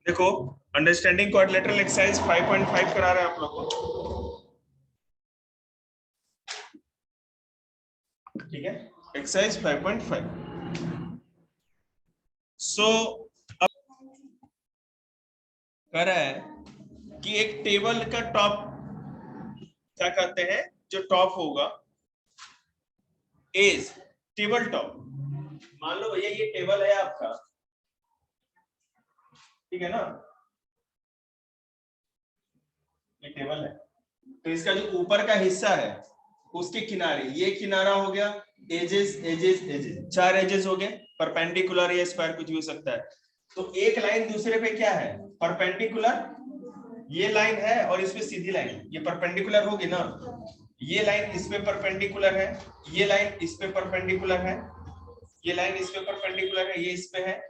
देखो, understanding quadrilateral exercise 5.5 करा रहे हैं आप लोग को, ठीक है। एक्सरसाइज 5.5। सो अब कह रहा है कि एक टेबल का टॉप, क्या कहते हैं, जो टॉप होगा एज टेबल टॉप। मान लो भैया ये टेबल है आपका, ठीक है ना, ये टेबल है। तो इसका जो ऊपर का हिस्सा है उसके किनारे, ये किनारा हो गया, एजेस एजेस एजेस, 4 एजेस हो गए, परपेंडिकुलर या स्क्वायर कुछ भी हो सकता है। तो एक लाइन दूसरे पे क्या है, परपेंडिकुलर, ये लाइन है और इस पे सीधी लाइन, ये परपेंडिकुलर होगी ना, ये लाइन इस पे परपेंडिकुलर है, ये लाइन इस पे परपेंडिकुलर है, ये लाइन इस पे परपेंडिकुलर है, ये इस पे है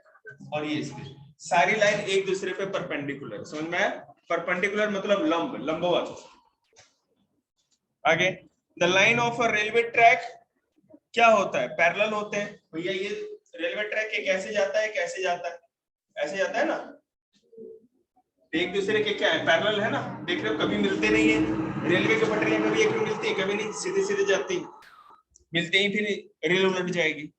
और ये इस पे, सारी लाइन एक दूसरे पे परपेंडिकुलर। समझ में आया? परपेंडिकुलर मतलब लंब, लंबवत। आगे, the line of a railway track क्या होता है, पैरेलल होते हैं। भैया ये रेलवे ट्रैक के कैसे जाता है, कैसे जाता है, ऐसे जाता है ना, एक दूसरे के क्या है, पैरेलल है ना। देख रहे हो, कभी मिलते नहीं है, रेलवे की पटरियां कभी एक में मिलती है, कभी नहीं, सीधे सीधे जाती, मिलते ही फिर रेल उलट जाएगी।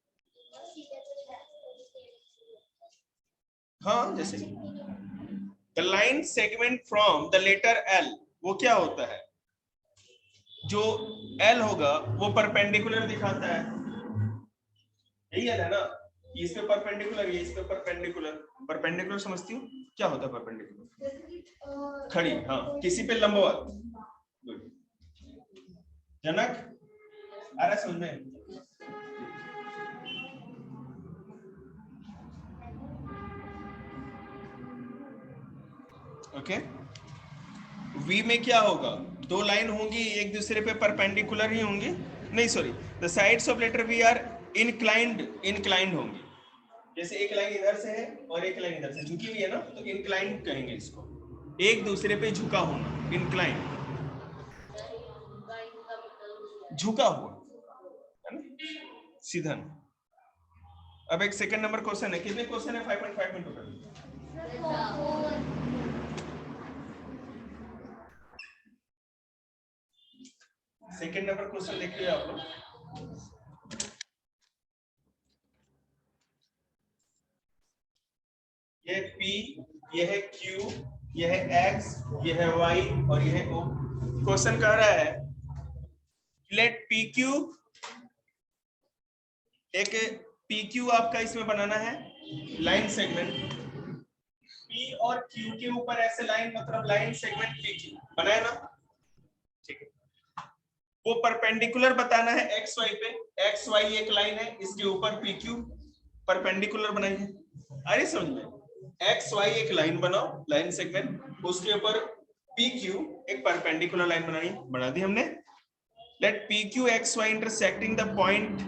हाँ, जैसे the line segment from the letter L, वो क्या होता है, जो एल होगा वो परपेंडिकुलर दिखाता है, यही है ना, इस पे परपेंडिकुलर, ये इस पे परपेंडिकुलर। परपेंडिकुलर समझती हूँ क्या होता है परपेंडिकुलर? खड़ी, हाँ, किसी पे लंबवत। गुड जनक, आ रहा समझ में? ओके। वी में क्या होगा, दो लाइन होंगी, एक दूसरे पे परपेंडिकुलर ही होंगी, नहीं sorry, the sides of letter V are inclined, inclined होंगी। जैसे एक लाइन इधर से है और एक लाइन इधर से झुकी हुई है ना, तो इनक्लाइंड कहेंगे इसको, एक दूसरे पे झुका होना, इनक्लाइंड, झुका हुआ है ना, सीधा। अब एक सेकंड नंबर क्वेश्चन है, कितने क्वेश्चन है 5.5 में टोटल? सेकंड नंबर क्वेश्चन देखिए आप लोग, ये P, ये है Q, ये है X, ये है Y और ये है O। क्वेश्चन कह रहा है लेट PQ, एक PQ आपका इसमें बनाना है लाइन सेगमेंट, P और Q के ऊपर ऐसे लाइन, मतलब लाइन सेगमेंट PQ बनाए ना, ठीक है। वो परपेंडिकुलर बताना है XY पे, XY एक लाइन है, इसके ऊपर PQ परपेंडिकुलर बनाइए। अरे समझ में, XY एक लाइन बनाओ, लाइन सेगमेंट, उसके ऊपर PQ एक परपेंडिकुलर लाइन बनानी, बना दी हमने। Let PQ XY intersecting the point,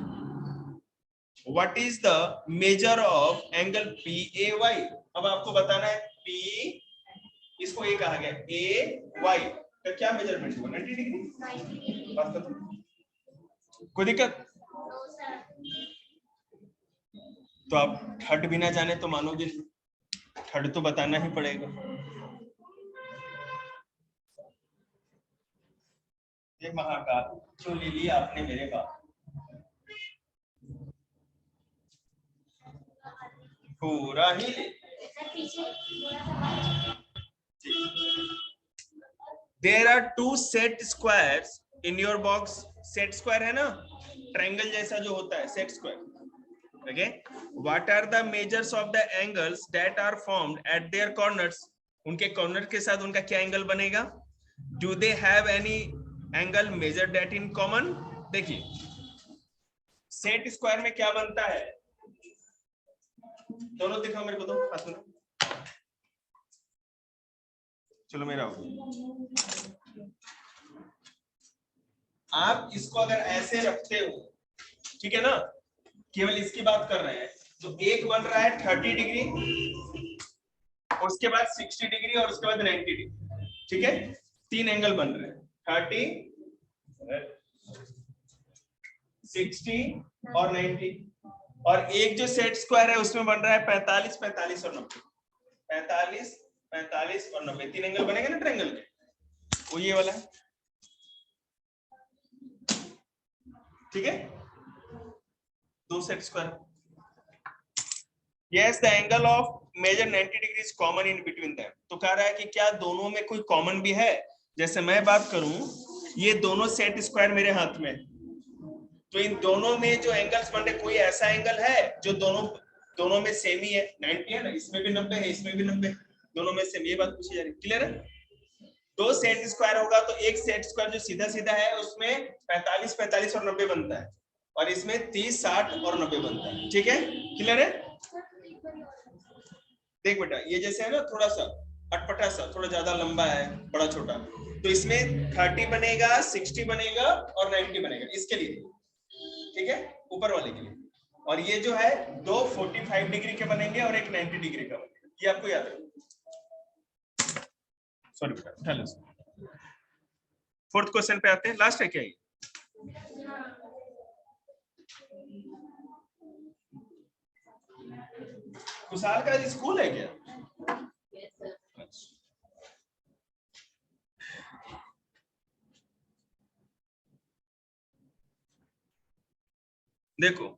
what is the measure of angle PAY। अब आपको बताना है P, इसको A कहा गया, AY का क्या मेजरमेंट होगा, 90 डिग्री। बात करो, कोई दिक्कत? तो आप थर्ड भी ना जाने तो मानोगे, थर्ड तो बताना ही पड़ेगा। ये महाकाल क्यों ले लिया आपने मेरे बात, पूरा ही ले। There are two set squares in your box. Set square है ना, ट्रायंगल जैसा जो होता है, set square. Okay. What are the measures of the angles that are formed at their corners? उनके कॉर्नर के साथ उनका क्या एंगल बनेगा? Do they have any angle measure that in common? देखिए, सेट स्क्वायर में क्या बनता है, दोनों दिखाओ मेरे को, तो हाथ में, चलो मेरा हो। आप इसको अगर ऐसे रखते हो, ठीक है ना, केवल इसकी बात कर रहे हैं, तो एक बन रहा है 30 डिग्री, उसके बाद 60 डिग्री और उसके बाद 90 डिग्री, ठीक है, तीन एंगल बन रहे हैं, 30, 60 और 90। और एक जो सेट स्क्वायर है उसमें बन रहा है 45, 45 और 90, 45, 45 और 90, 3 एंगल बनेंगे ना ट्रायंगल के, वो ये वाला है, ठीक है, 2 set square. Yes, the angle of measure 90 degree is common in between them। तो कह रहा है कि क्या दोनों में कोई कॉमन भी है। जैसे मैं बात करूं, ये दोनों सेट स्क्वायर मेरे हाथ में, तो इन दोनों में जो एंगल्स बन रहे, कोई ऐसा एंगल है जो दोनों में सेम ही है, 90 है ना, इसमें भी 90 है, इसमें भी 90, दोनों में सेम, ये बात पूछी जा रही है, क्लियर है। 2 सेट स्क्वायर होगा तो एक सेट स्क्वायर जो सीधा सीधा है उसमें 45, 45 और 90 बनता है, और इसमें 30, 60 और 90 बनता है, ठीक है, क्लियर है। देख बेटा, ये जैसे है ना, थोड़ा सा अटपटा सा, थोड़ा ज्यादा लंबा है, बड़ा छोटा, तो इसमें 30 बनेगा, 60 बनेगा और 90 बनेगा, इसके लिए, ठीक है, ऊपर वाले के लिए। और ये जो है 2 45 डिग्री के बनेंगे और एक 90 डिग्री का बनेगा, ये आपको याद है। सॉरी बेटा, उठा लो। 4th क्वेश्चन पे आते हैं, लास्ट है क्या ये? खुशहाल का स्कूल है क्या? देखो,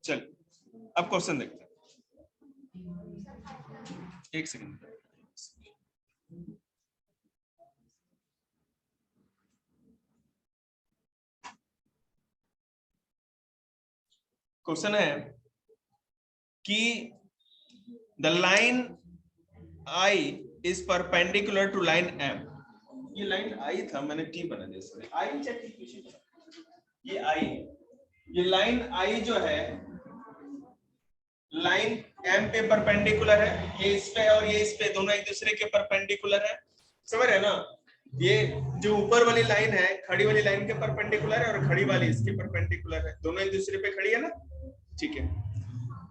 चल अब क्वेश्चन देखते हैं, एक सेकंड। क्वेश्चन है कि the line I is perpendicular to line M। ये लाइन I था, मैंने T बना दिया इसमें, I चाहे T कुछ भी, ये I, ये लाइन I जो है लाइन M पे परपेंडिकुलर है, ये इस पे और ये इस पे, दोनों एक दूसरे के परपेंडिकुलर है, समझ रहे हैं ना। ये जो ऊपर वाली लाइन है खड़ी वाली लाइन के परपेंडिकुलर है और खड़ी वाली इसके परपेंडिकुलर है, दोनों एक दूसरे पे खड़ी है ना, ठीक है।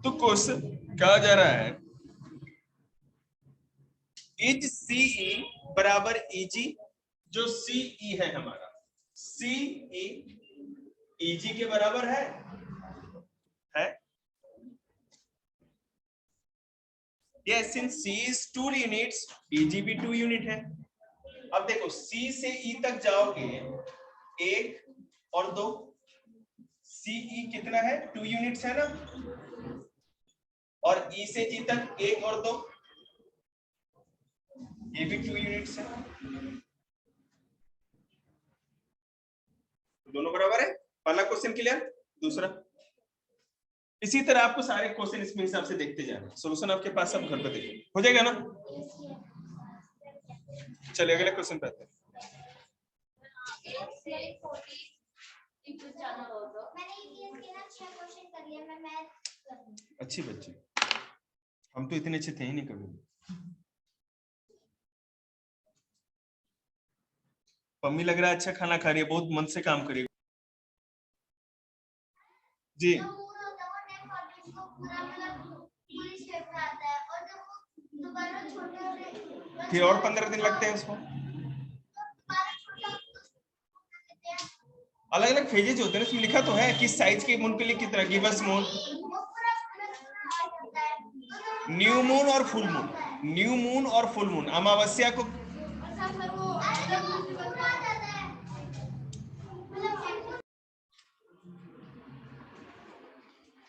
तो क्वेश्चन कहा जा रहा है इज CE बराबर EG, जो CE है हमारा, CE EG के बराबर है? Yes, since C is 2 units, EG भी 2 यूनिट है। अब देखो C से E तक जाओगे 1 और 2, CE कितना है, 2 यूनिट्स है ना, और E से G तक 1 और 2, ये भी 2 यूनिट्स है, दोनों बराबर है। पहला क्वेश्चन क्लियर। दूसरा, इसी तरह आपको सारे क्वेश्चन इसमें हिसाब से देखते जाना, सॉल्यूशन आपके पास सब घर पे देखो, हो जाएगा ना। चलिए अगले क्वेश्चन पे आते हैं। अच्छी बच्ची, हम तो इतने अच्छे थे ही नहीं कभी। मम्मी लग रहा है अच्छा खाना खा रही है, बहुत मन से काम करिए जी। फिर और 15 दिन लगते हैं उसको, अलग अलग फेजेज होते हैं, इसमें लिखा तो है किस साइज के मून के लिए कितना, गिवस मून, न्यू मून और फुल मून, न्यू मून और फुल मून, अमावस्या को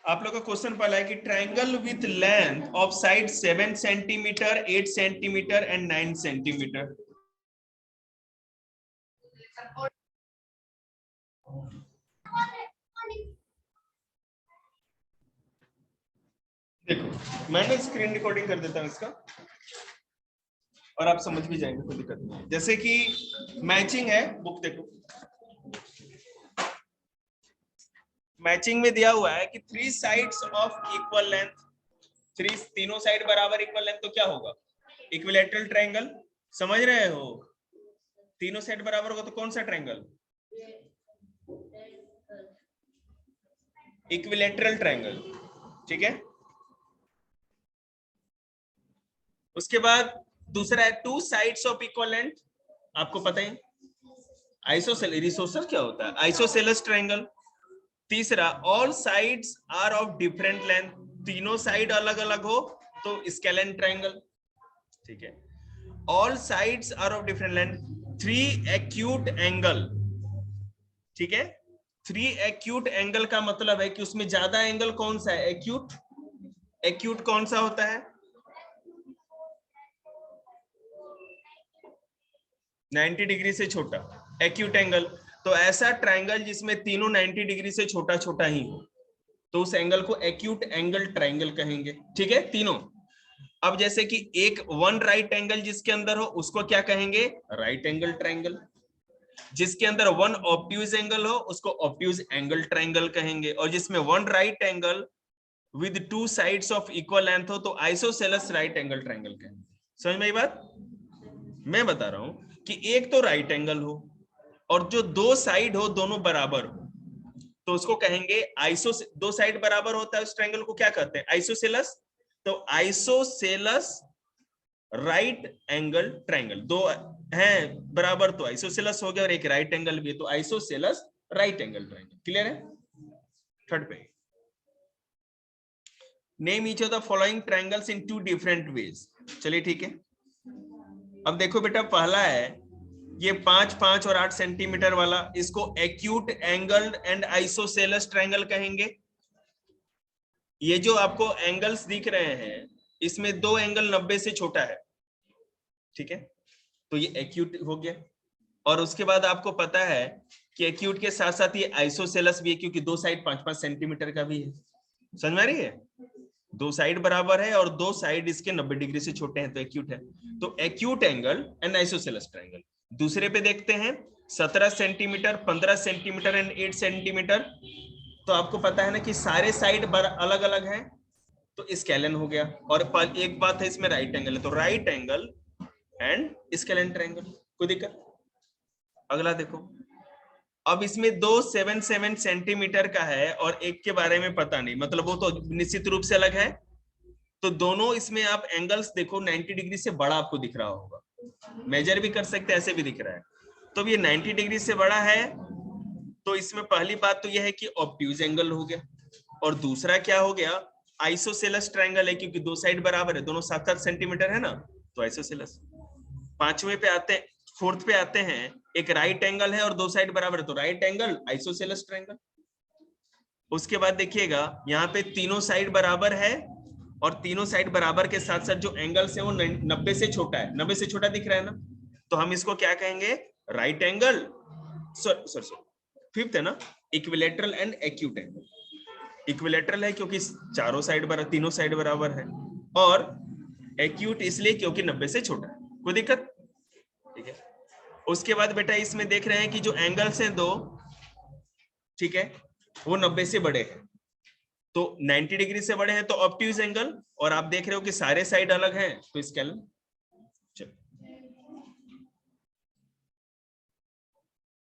आप लोग का क्वेश्चन पहला है कि triangle with length of side 7 centimetre, 8 centimetre and 9 centimetre. देखो मैंने स्क्रीन रिकॉर्डिंग कर देता हूं इसका, और आप समझ भी जाएंगे, कोई दिक्कत नहीं। जैसे कि मैचिंग है, बुक देखो, मैचिंग में दिया हुआ है कि 3 साइड्स ऑफ इक्वल लेंथ, तीनों साइड बराबर इक्वल लेंथ, तो क्या होगा? Equilateral triangle. समझ रहे हो? तीनों साइड बराबर होगा तो कौन सा ट्रायंगल? Equilateral triangle. ठीक है। उसके बाद दूसरा है 2 साइड्स ऑफ इक्वल लेंथ, आपको पता ही। आइसोसेलेस क्या होता है? Isosceles triangle. तीसरा all sides are of different length, तीनों साइड अलग अलग हो तो स्केलेन ट्रायंगल। ठीक है। All sides are of different length, 3 acute angle. ठीक है। 3 एक्यूट एंगल का मतलब है कि उसमें ज्यादा एंगल कौन सा है? एक्यूट। एक्यूट कौन सा होता है? 90 डिग्री से छोटा एक्यूट एंगल। तो ऐसा ट्रायंगल जिसमें तीनों 90 डिग्री से छोटा छोटा ही हो, तो उस एंगल को एक्यूट एंगल ट्रायंगल कहेंगे। ठीक है, तीनों। अब जैसे कि एक वन राइट एंगल जिसके अंदर हो उसको क्या कहेंगे? Right angle triangle. जिसके अंदर वन ऑब्ट्यूज एंगल हो उसको ऑब्ट्यूज एंगल ट्रायंगल कहेंगे। और जिसमें one right angle with 2 sides of equal length हो तो आइसोसेलेस राइट एंगल ट्रायंगल कहेंगे। समझ में आई बात? मैं बता रहा हूं कि एक तो राइट एंगल हो और जो दो साइड हो दोनों बराबर हो तो उसको कहेंगे आइसो। दो साइड बराबर होता है उस ट्रायंगल को क्या कहते हैं? आइसोसेलस। तो आइसोसेलस राइट एंगल ट्रायंगल। दो हैं बराबर तो आइसोसेलस हो गया, और एक राइट एंगल भी है तो isosceles right angle triangle. Clear है? थर्ड पे, name each of the following triangles in 2 different ways. चलिए ठीक है। अब देखो बेटा, पहला है ये 5, 5 और 8 सेंटीमीटर वाला, इसको acute angle and isosceles triangle कहेंगे। ये जो आपको एंगल्स दिख रहे हैं इसमें दो एंगल 90 से छोटा है। ठीक है, तो ये एक्यूट हो गया। और उसके बाद आपको पता है कि एक्यूट के साथ साथ ये आइसोसेलस भी है, क्योंकि दो साइड 5-5 सेंटीमीटर का भी है। समझ में आ रही है? दो साइड बराबर है और दो साइड इसके 90 डिग्री से छोटे हैं तो एक्यूट है। तो acute angle and isosceles triangle. दूसरे पे देखते हैं 17 सेंटीमीटर, 15 सेंटीमीटर एंड 8 सेंटीमीटर। तो आपको पता है ना कि सारे साइड अलग अलग हैं तो स्केलन हो गया। और एक बात है इसमें राइट एंगल है तो right angle and scalene triangle. कोई दिक्कत? अगला देखो, अब इसमें दो 7-7 सेंटीमीटर का है और एक के बारे में पता नहीं, मतलब वो तो निश्चित रूप से अलग है। तो दोनों इसमें आप एंगल्स देखो 90 डिग्री से बड़ा आपको दिख रहा होगा, मेजर भी कर सकते हैं, ऐसे भी दिख रहा है। तो ये 90 डिग्री से बड़ा है तो इसमें पहली बात तो यह है कि ऑब्ट्यूज एंगल हो गया। और दूसरा क्या हो गया? आइसोसेलस ट्रायंगल है, क्योंकि दो साइड बराबर है, दोनों 7-7 सेंटीमीटर है ना, तो आइसोसेलस। पांचवें पे आते, फोर्थ पे आते हैं, एक राइट एंगल है और दो साइड बराबर है तो राइट एंगल आइसोसेलस ट्रायंगल। उसके बाद देखिएगा यहाँ पे तीनों साइड बराबर है और तीनों साइड बराबर के साथ साथ जो एंगल्स है वो 90 से छोटा है, 90 से छोटा दिख रहा है ना, तो हम इसको क्या कहेंगे? राइट एंगल, सॉरी फिफ्थ है ना, equilateral and acute angle. Equilateral है क्योंकि चारों साइड बराबर, तीनों साइड बराबर है, और एक्यूट इसलिए क्योंकि 90 से छोटा है। कोई दिक्कत? ठीक है। उसके बाद बेटा इसमें देख रहे हैं कि जो एंगल्स हैं दो, ठीक है, वो 90 से बड़े हैं, तो 90 डिग्री से बड़े हैं तो ऑब्ट्यूज एंगल, और आप देख रहे हो कि सारे साइड अलग हैं तो स्केलन।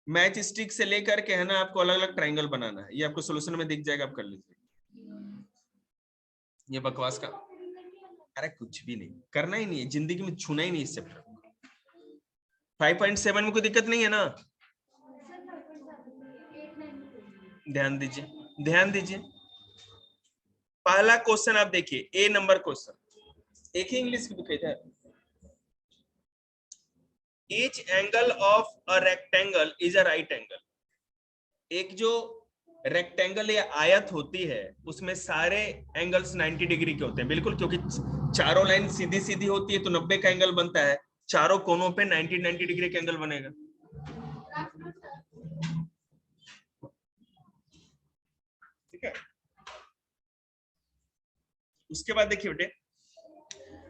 मैच स्टिक से लेकर के है ना आपको अलग अलग ट्रायंगल बनाना है, ये आपको सोल्यूशन में दिख जाएगा, आप कर लीजिए। ये बकवास का, अरे कुछ भी नहीं करना ही नहीं है जिंदगी में, छूना ही नहीं इस चैप्टर। 5.7 में कोई दिक्कत नहीं है ना? ध्यान दीजिए, ध्यान दीजिए। पहला क्वेश्चन आप देखिए, ए नंबर क्वेश्चन, एक ही इंग्लिश की बुक है। Each angle of a rectangle is a right angle. एक जो रेक्टेंगल या आयत होती है उसमें सारे एंगल्स 90 डिग्री के होते हैं, बिल्कुल, क्योंकि चारों लाइन सीधी सीधी होती है तो 90 का एंगल बनता है, चारों कोनों पे 90 डिग्री का एंगल बनेगा। ठीक है। उसके बाद देखिए बेटे,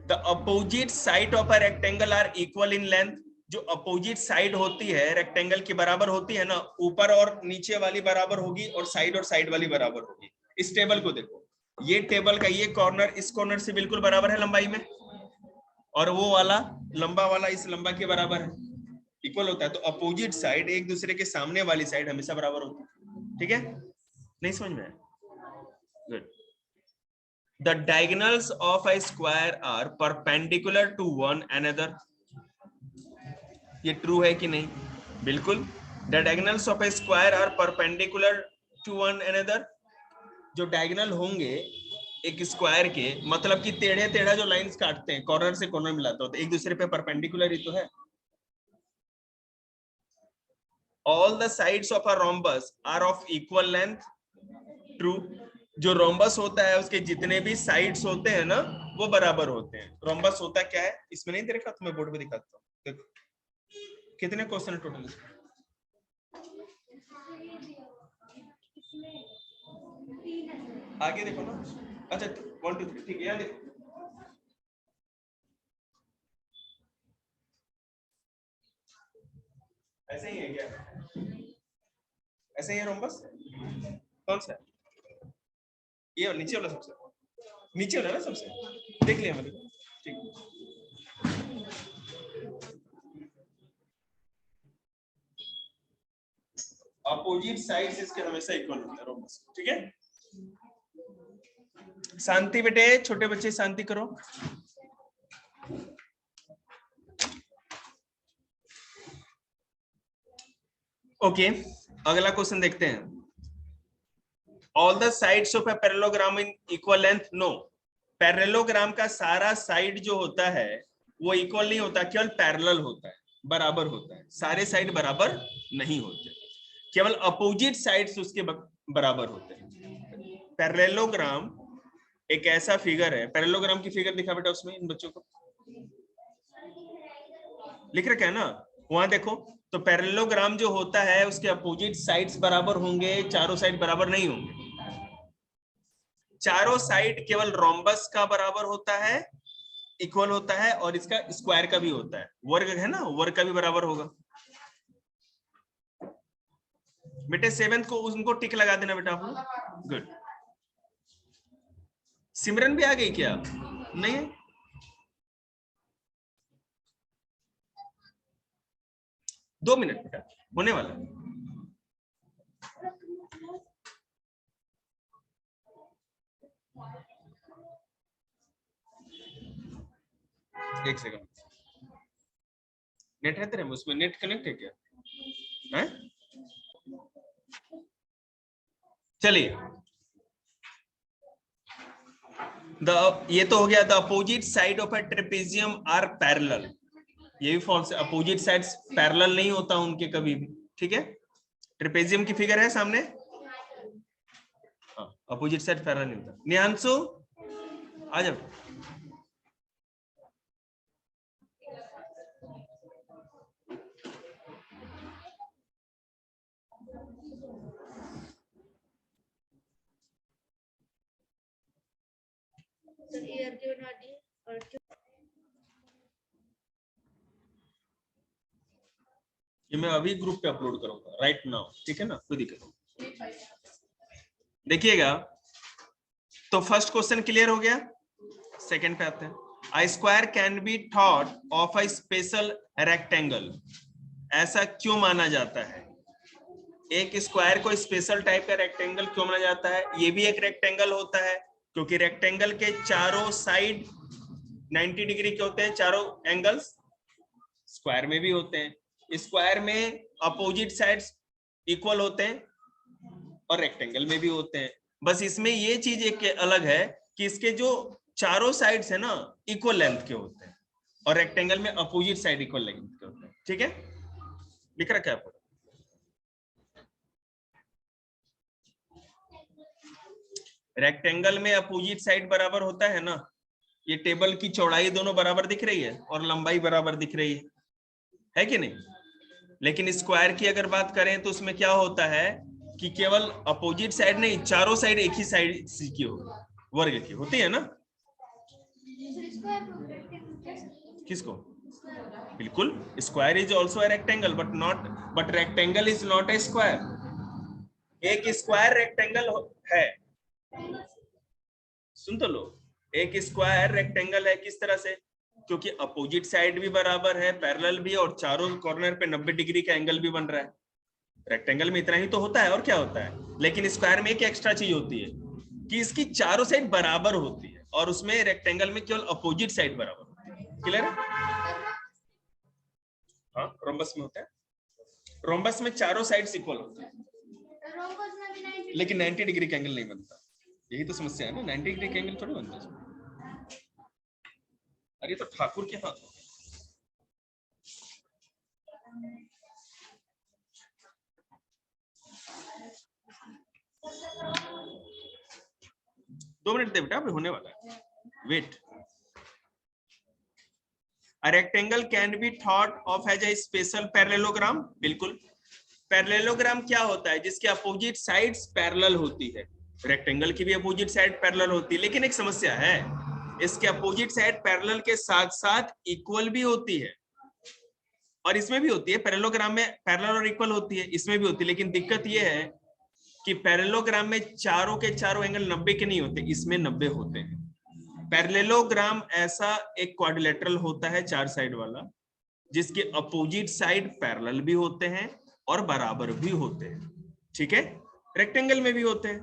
the opposite side of a rectangle are equal in length. जो अपोजिट साइड होती है रेक्टेंगल की बराबर होती है ना, ऊपर और नीचे वाली बराबर होगी और साइड वाली बराबर होगी। इस टेबल को देखो, ये टेबल का ये कॉर्नर इस कॉर्नर से बिल्कुल बराबर है लंबाई में, और वो वाला लंबा वाला इस लंबा के बराबर है, इक्वल होता है। तो अपोजिट साइड एक दूसरे के सामने वाली साइड हमेशा बराबर होती है। ठीक है, नहीं समझ में? Good. The diagonals of a square are perpendicular to one another. ये ट्रू है कि नहीं? बिल्कुल। The diagonals of a square are perpendicular to one another. जो डायगोनल होंगे एक स्क्वायर के, मतलब कि टेढ़े टेढ़ा जो लाइंस काटते हैं, कॉर्नर से कॉर्नर मिलाते हो, तो एक दूसरे पे परपेंडिकुलर ही तो है। All the sides of a rhombus are of equal length. True. जो रोम्बस होता है उसके जितने भी साइड्स होते हैं ना वो बराबर होते हैं। रोम्बस होता क्या है इसमें नहीं देखा, तुम्हें बोर्ड पे दिखाता हूँ। देखो कितने क्वेश्चन टोटल इसमें? आगे देखो ना। अच्छा 1 2 3 ठीक है, यहाँ देखो। ऐसे ही है क्या? ऐसे ही है रोम्बस? कौन सा? ये नीचे वाला, सबसे नीचे वाला ना, सबसे देख लिया मैंने। ठीक, अपोजिट साइड्स इसके हमेशा इक्वल होते हैं रोम्बस। ठीक है, शांति बेटे, छोटे बच्चे शांति करो। ओके, अगला क्वेश्चन देखते हैं। All the sides of a parallelogram in equal length? No, parallelogram का सारा साइड जो होता है वो इक्वल नहीं होता, केवल पैरेलल होता है, बराबर होता है। सारे साइड बराबर नहीं होते, केवल अपोजिट साइड्स उसके बराबर होते हैं। पैरेललोग्राम एक ऐसा फिगर है, पैरेललोग्राम की फिगर दिखा बेटा उसमें, इन बच्चों को लिख रखा है ना, वहां देखो। तो पैरेललोग्राम जो होता है उसके अपोजिट साइड्स बराबर होंगे, चारों साइड बराबर नहीं होंगे। चारों साइड केवल रोम्बस का बराबर होता है, इक्वल होता है, और इसका स्क्वायर का भी होता है। वर्ग है ना, वर्ग का भी बराबर होगा। बेटे 7th को उनको टिक लगा देना बेटा आप लोग। गुड। सिमरन भी आ गई क्या? नहीं, 2 मिनट बेटा, होने वाला। एक सेकंड, नेट है तेरे में? उसमें नेट कनेक्ट है क्या? है? चलिए, ये तो हो गया। The opposite side of a trapezium are parallel. ये भी फॉल्स है, अपोजिट साइड्स पैरेलल नहीं होता उनके कभी भी। ठीक है, ट्रेपेजियम की फिगर है सामने, हाँ, अपोजिट साइड पैरेलल नहीं होता। नियांशु आ जाओ। ये मैं अभी ग्रुप पे अपलोड करूंगा राइट नाउ, ठीक है ना, कोई दिक्कत नहीं। देखिएगा, तो फर्स्ट क्वेश्चन क्लियर हो गया। सेकंड पे आते हैं। A square can be thought of a special rectangle. ऐसा क्यों माना जाता है? एक स्क्वायर को स्पेशल टाइप का रेक्टेंगल क्यों माना जाता है? ये भी एक रेक्टेंगल होता है, क्योंकि रेक्टेंगल के चारों साइड 90 डिग्री के होते हैं, चारों एंगल्स। स्क्वायर में भी होते हैं, स्क्वायर में अपोजिट साइड्स इक्वल होते हैं और रेक्टेंगल में भी होते हैं। बस इसमें ये चीज एक अलग है कि इसके जो चारों साइड्स है ना इक्वल लेंथ के होते हैं, और रेक्टेंगल में अपोजिट साइड इक्वल लेंथ के होते हैं। ठीक है, लिख रखा है आपको। रेक्टेंगल में अपोजिट साइड बराबर होता है ना, ये टेबल की चौड़ाई दोनों बराबर दिख रही है और लंबाई बराबर दिख रही है कि नहीं? लेकिन स्क्वायर की अगर बात करें तो उसमें क्या होता है कि केवल अपोजिट साइड नहीं, चारों साइड एक ही साइड की होगी, वर्ग की होती है ना। किसको? बिल्कुल, square is also a rectangle but rectangle is not a square. एक स्क्वायर रेक्टेंगल है, सुन तो लो, एक स्क्वायर रेक्टेंगल है किस तरह से? क्योंकि अपोजिट साइड भी बराबर है, पैरेलल भी, और चारों कॉर्नर पे 90 डिग्री का एंगल भी बन रहा है। रेक्टेंगल में इतना ही तो होता है, और क्या होता है? लेकिन स्क्वायर में एक एक्स्ट्रा चीज होती है कि इसकी चारों साइड बराबर होती है, और उसमें रेक्टेंगल में केवल अपोजिट साइड बराबर होती है। क्लियर है? हाँ, रोम्बस में होता है, रोम्बस में चारों साइड्स इक्वल होते हैं, लेकिन 90 डिग्री का एंगल नहीं बनता। यही तो समस्या है ना, 90 डिग्री का एंगल थोड़ी बनता है। अरे तो ठाकुर के हाथ, 2 मिनट दे बेटा, अभी होने वाला है, wait. A rectangle can be thought of as a special parallelogram। बिल्कुल, पैरेललोग्राम क्या होता है? जिसके अपोजिट साइड्स पैरेलल होती है। रेक्टेंगल की भी अपोजिट साइड पैरेलल होती है, लेकिन एक समस्या है, इसके अपोजिट साइड पैरेलल के साथ साथ इक्वल भी होती है, और इसमें भी होती है। पैरेललोग्राम में पैरेलल और इक्वल होती है, इसमें भी होती है, लेकिन दिक्कत यह है कि पैरेललोग्राम में चारों के चारों एंगल 90 के नहीं होते, इसमें 90 होते हैं। पैरेललोग्राम ऐसा एक क्वाड्रिलेटरल होता है 4 साइड वाला, जिसके अपोजिट साइड पैरेलल भी होते हैं और बराबर भी होते हैं। ठीक है, रेक्टेंगल में भी होते हैं,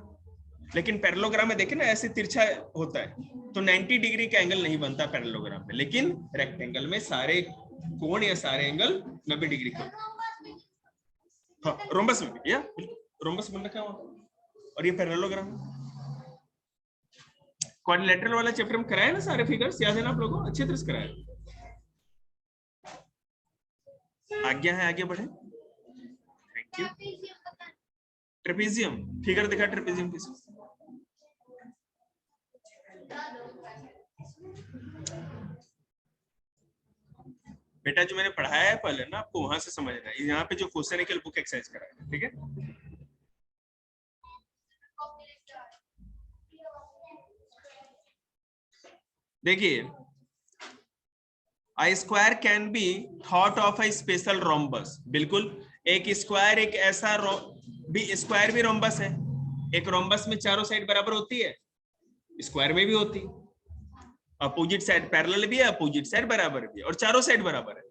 लेकिन पैरेललोग्राम में देखें ना, ऐसे तिरछा होता है, तो 90 डिग्री का एंगल नहीं बनता पैरेललोग्राम में, लेकिन रेक्टेंगल में सारे कोण या सारे एंगल 90 डिग्री का। हाँ, रोम्बस में भी, या रोम्बस बन रखा है वहां, और ये पैरेललोग्राम। क्वाड्रिलेटरल वाला चैप्टर में कराया ना, सारे फिगर्स याद है ना आप लोगों को? अच्छी तरह से कराया। आज्ञा है, आगे बढ़े। Thank you. ट्रेपेजियम फिगर दिखा, ट्रेपेजियम किस? बेटा जो मैंने पढ़ाया है पहले ना, आपको वहां से समझना है। यहाँ पे जो क्वेश्चन है, बुक एक्सरसाइज कराया, ठीक है? देखिए, A square can be thought of a special rhombus। बिल्कुल, एक स्क्वायर एक ऐसा स्क्वायर भी रोम्बस है। एक रोम्बस में चारों साइड बराबर होती है, स्क्वायर में भी होती है। अपोजिट साइड पैरेलल भी है, अपोजिट साइड बराबर भी है, और चारों साइड बराबर है।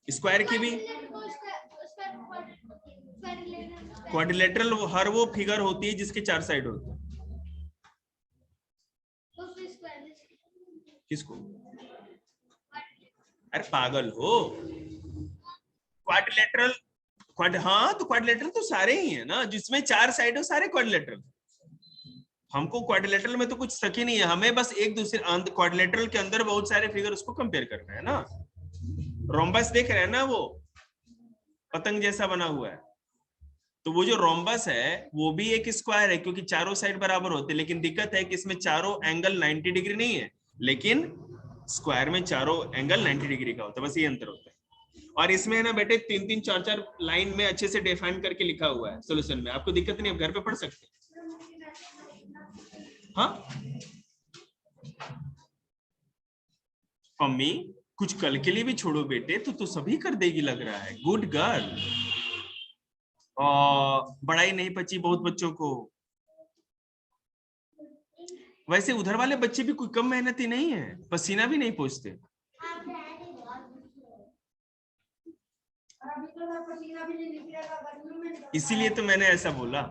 स्क्वायर की भी क्वाड्रिलेटरल हर वो फिगर होती है जिसके 4 साइड होते हैं। किसको? अरे पागल हो, क्वाड्रिलेटरल हाँ, तो क्वाड्रिलेटरल तो सारे ही है ना, जिसमें 4 साइड हो, सारे क्वाड्रिलेटरल। हमको क्वाड्रिलेटरल में तो कुछ शक ही नहीं है, हमें बस एक दूसरे क्वाड्रिलेटरल के अंदर बहुत सारे फिगर, उसको कंपेयर करना है ना। रोम्बस देख रहे हैं ना, वो पतंग जैसा बना हुआ है, तो वो जो रोम्बस है वो भी एक स्क्वायर है, क्योंकि चारों साइड बराबर होते हैं। लेकिन दिक्कत है कि इसमें चारों एंगल 90 डिग्री नहीं है, लेकिन स्क्वायर में चारों एंगल 90 डिग्री का होता है, बस ये अंतर होता है। और इसमें है ना बेटे 3-3, 4-4 लाइन में अच्छे से डिफाइन करके लिखा हुआ है सोल्यूशन में, आपको दिक्कत नहीं, आप घर पे पढ़ सकते हैं। हाँ मम्मी, कुछ कल के लिए भी छोड़ो बेटे, तो सभी कर देगी लग रहा है। Good girl. बड़ाई नहीं पची बहुत बच्चों को। वैसे उधर वाले बच्चे भी कोई कम मेहनती नहीं है, पसीना भी नहीं पोंछते। इसीलिए तो मैंने ऐसा बोला।